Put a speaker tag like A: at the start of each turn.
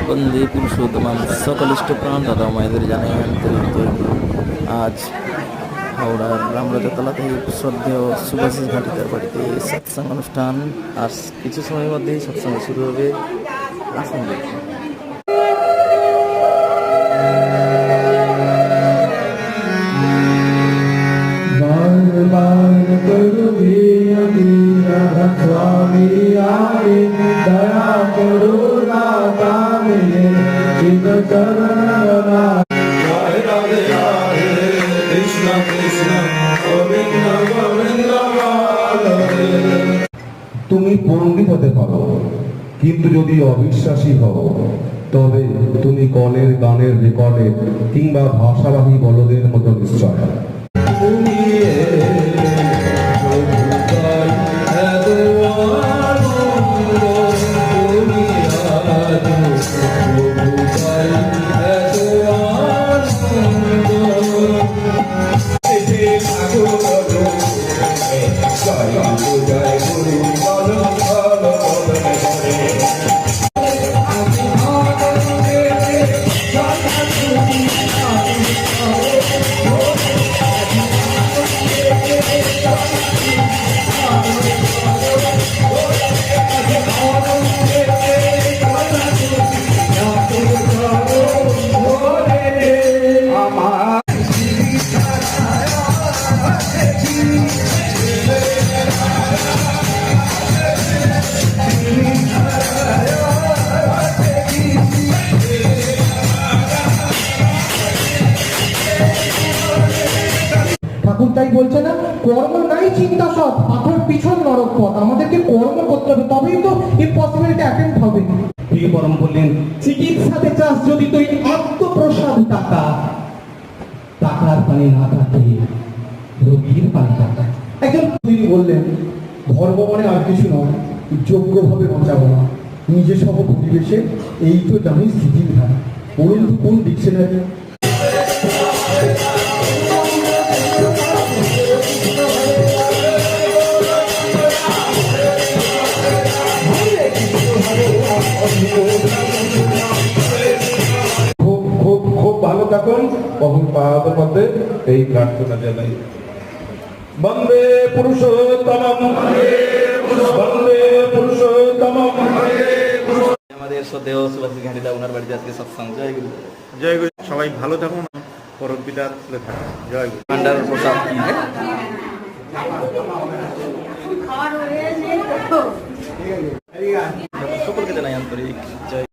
A: বন্দে পুরুষোত্তম সকল ইষ্টপ্রাণ দাদা মায়েদের জানাই আন্তরিক আজ হাওড়ার রামরাজাতলাতে শ্রদ্ধেয় সুভাষিস ঘাটিকার বাড়িতে সৎসঙ্গ অনুষ্ঠান। আর কিছু সময়ের মধ্যেই সৎসঙ্গ শুরু হবে। আসুন দেখুন।
B: स्वामी आए दया करुणा कामिने चित चरण राधे राधे राधे कृष्ण कृष्ण गोविंद गोविंद राधे। তুমি পণ্ডিত হতে পারো, কিন্তু যদি অবিশ্বাসী হও তবে তুমি কলের গানের রেকর্ডের কিংবা ভাষাবাহী বলদের মতো নিশ্চয়।
C: তাই বলছে না, কর্ম নাই চিন্তা সব, পাথর পিছন নরক পথ। আমাদেরকে কর্ম করতে হবে, তবেই তো ইম্পসিবিলিটি অ্যাটেম্প হবে। প্রিয় পরম বললেন, চিকিৎসাতে চাস যদি তুই আত্মপ্রসাদ টাকা, টাকার পানি না থাকে রোগীর পানি টাকা। একজন তিনি বললেন, ধর্ম মানে আর কিছু নয়, যোগ্যভাবে বাঁচাবো না নিজে সহ পরিবেশে, এই তো জানি স্থিতিবিধান। বলুন তো কোন ডিকশনারি?
B: খুব ভালো থাকুন। বহু পাদ পথে এই প্রার্থনা জানাই। বন্দে পুরুষোত্তম, বন্দে পুরুষোত্তম।
A: আমাদের শ্রদ্ধেয় সুভাষিস ঘাটিদা ওনার বাড়িতে আজকে সৎসঙ্গ। জয় গুরু।
D: জয় গুরু। সবাই ভালো থাকুন, পরম পিতার তুলে থাকুন। জয় গুরু।
A: ভান্ডার প্রসাদ সকলকে জানাই আন্তরিক জয়।